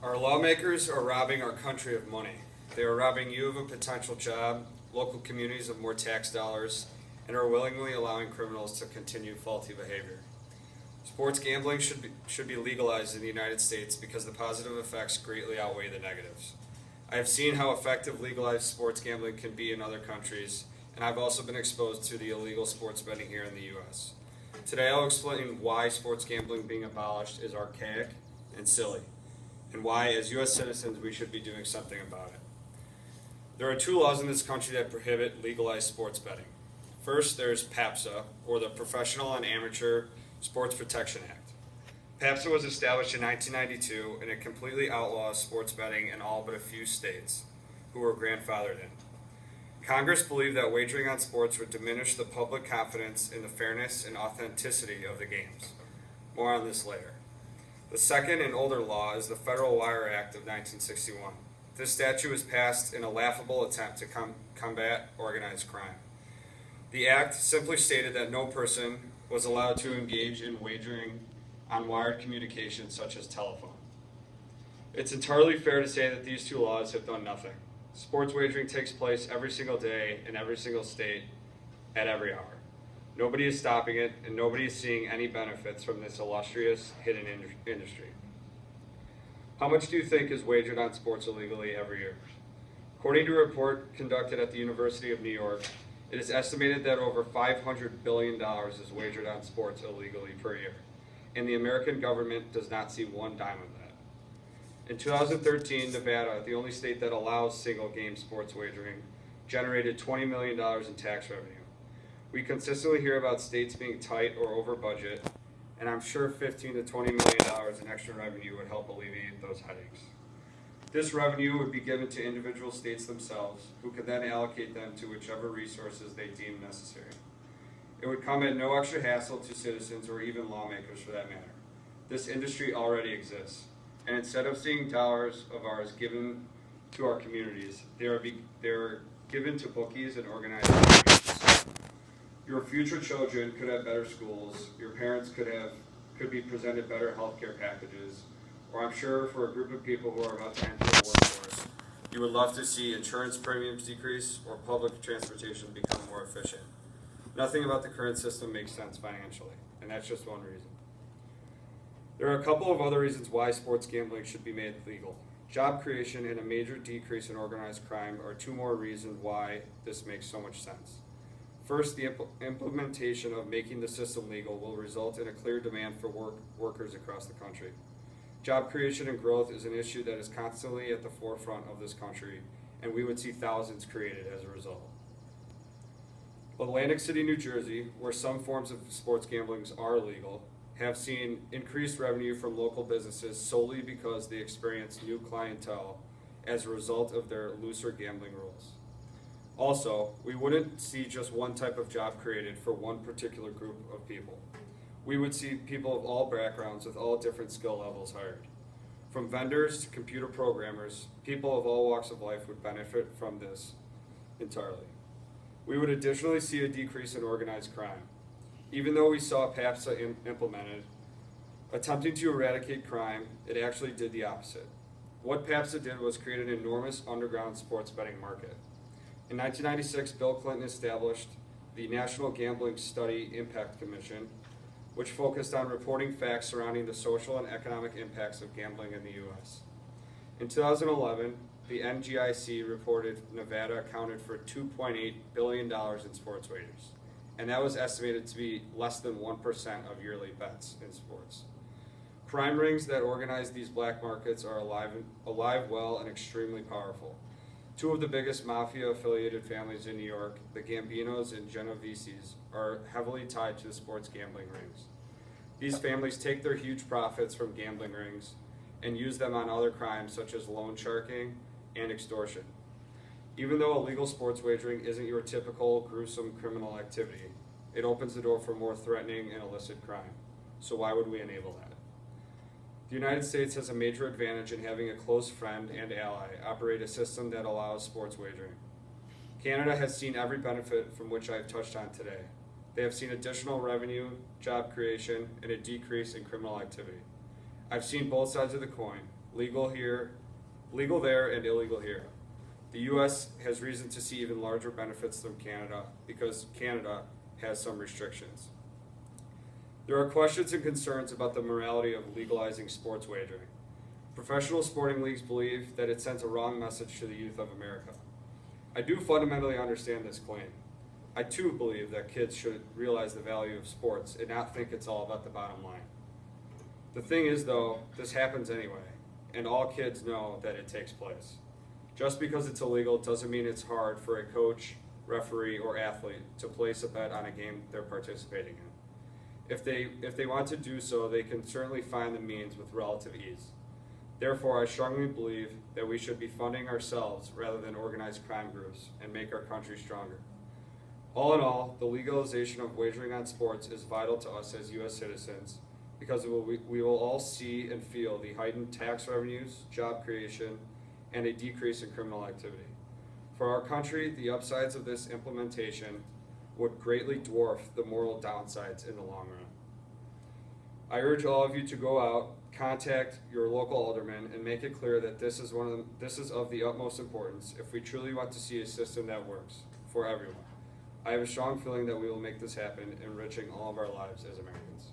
Our lawmakers are robbing our country of money. They are robbing you of a potential job, local communities of more tax dollars, and are willingly allowing criminals to continue faulty behavior. Sports gambling should be legalized in the United States because the positive effects greatly outweigh the negatives. I have seen how effective legalized sports gambling can be in other countries, and I've also been exposed to the illegal sports betting here in the U.S. Today I'll explain why sports gambling being abolished is archaic and silly, and why, as U.S. citizens, we should be doing something about it. There are two laws in this country that prohibit legalized sports betting. First, there's PAPSA, or the Professional and Amateur Sports Protection Act. PAPSA was established in 1992, and it completely outlaws sports betting in all but a few states, who were grandfathered in. Congress believed that wagering on sports would diminish the public confidence in the fairness and authenticity of the games. More on this later. The second and older law is the Federal Wire Act of 1961. This statute was passed in a laughable attempt to combat organized crime. The act simply stated that no person was allowed to engage in wagering on wired communication such as telephone. It's entirely fair to say that these two laws have done nothing. Sports wagering takes place every single day in every single state at every hour. Nobody is stopping it, and nobody is seeing any benefits from this illustrious hidden industry. How much do you think is wagered on sports illegally every year? According to a report conducted at the University of New York, it is estimated that over $500 billion is wagered on sports illegally per year, and the American government does not see one dime of that. In 2013, Nevada, the only state that allows single-game sports wagering, generated $20 million in tax revenue. We consistently hear about states being tight or over budget, and I'm sure $15 to $20 million in extra revenue would help alleviate those headaches. This revenue would be given to individual states themselves, who could then allocate them to whichever resources they deem necessary. It would come at no extra hassle to citizens or even lawmakers for that matter. This industry already exists, and instead of seeing dollars of ours given to our communities, they are given to bookies and organized groups. Your future children could have better schools, your parents could be presented better health care packages, or I'm sure for a group of people who are about to enter the workforce, you would love to see insurance premiums decrease or public transportation become more efficient. Nothing about the current system makes sense financially, and that's just one reason. There are a couple of other reasons why sports gambling should be made legal. Job creation and a major decrease in organized crime are two more reasons why this makes so much sense. First, the implementation of making the system legal will result in a clear demand for workers across the country. Job creation and growth is an issue that is constantly at the forefront of this country, and we would see thousands created as a result. Atlantic City, New Jersey, where some forms of sports gambling are illegal, have seen increased revenue from local businesses solely because they experience new clientele as a result of their looser gambling rules. Also, we wouldn't see just one type of job created for one particular group of people. We would see people of all backgrounds with all different skill levels hired. From vendors to computer programmers, people of all walks of life would benefit from this entirely. We would additionally see a decrease in organized crime. Even though we saw PAPSA implemented, attempting to eradicate crime, it actually did the opposite. What PAPSA did was create an enormous underground sports betting market. In 1996, Bill Clinton established the National Gambling Study Impact Commission, which focused on reporting facts surrounding the social and economic impacts of gambling in the U.S. In 2011, the NGIC reported Nevada accounted for $2.8 billion in sports wagers, and that was estimated to be less than 1% of yearly bets in sports. Crime rings that organize these black markets are alive, well, and extremely powerful. Two of the biggest mafia-affiliated families in New York, the Gambinos and Genoveses, are heavily tied to the sports gambling rings. These families take their huge profits from gambling rings and use them on other crimes such as loan sharking and extortion. Even though illegal sports wagering isn't your typical gruesome criminal activity, it opens the door for more threatening and illicit crime. So why would we enable that? The United States has a major advantage in having a close friend and ally operate a system that allows sports wagering. Canada has seen every benefit from which I've touched on today. They have seen additional revenue, job creation, and a decrease in criminal activity. I've seen both sides of the coin. legal there, and illegal here. The U.S. has reason to see even larger benefits than Canada because Canada has some restrictions. There are questions and concerns about the morality of legalizing sports wagering. Professional sporting leagues believe that it sends a wrong message to the youth of America. I do fundamentally understand this claim. I too believe that kids should realize the value of sports and not think it's all about the bottom line. The thing is, though, this happens anyway, and all kids know that it takes place. Just because it's illegal doesn't mean it's hard for a coach, referee, or athlete to place a bet on a game they're participating in. If they want to do so, they can certainly find the means with relative ease. Therefore, I strongly believe that we should be funding ourselves rather than organized crime groups and make our country stronger. All in all, the legalization of wagering on sports is vital to us as U.S. citizens because we will all see and feel the heightened tax revenues, job creation, and a decrease in criminal activity. For our country, the upsides of this implementation would greatly dwarf the moral downsides in the long run. I urge all of you to go out, contact your local alderman, and make it clear that this is of the utmost importance if we truly want to see a system that works for everyone. I have a strong feeling that we will make this happen, enriching all of our lives as Americans.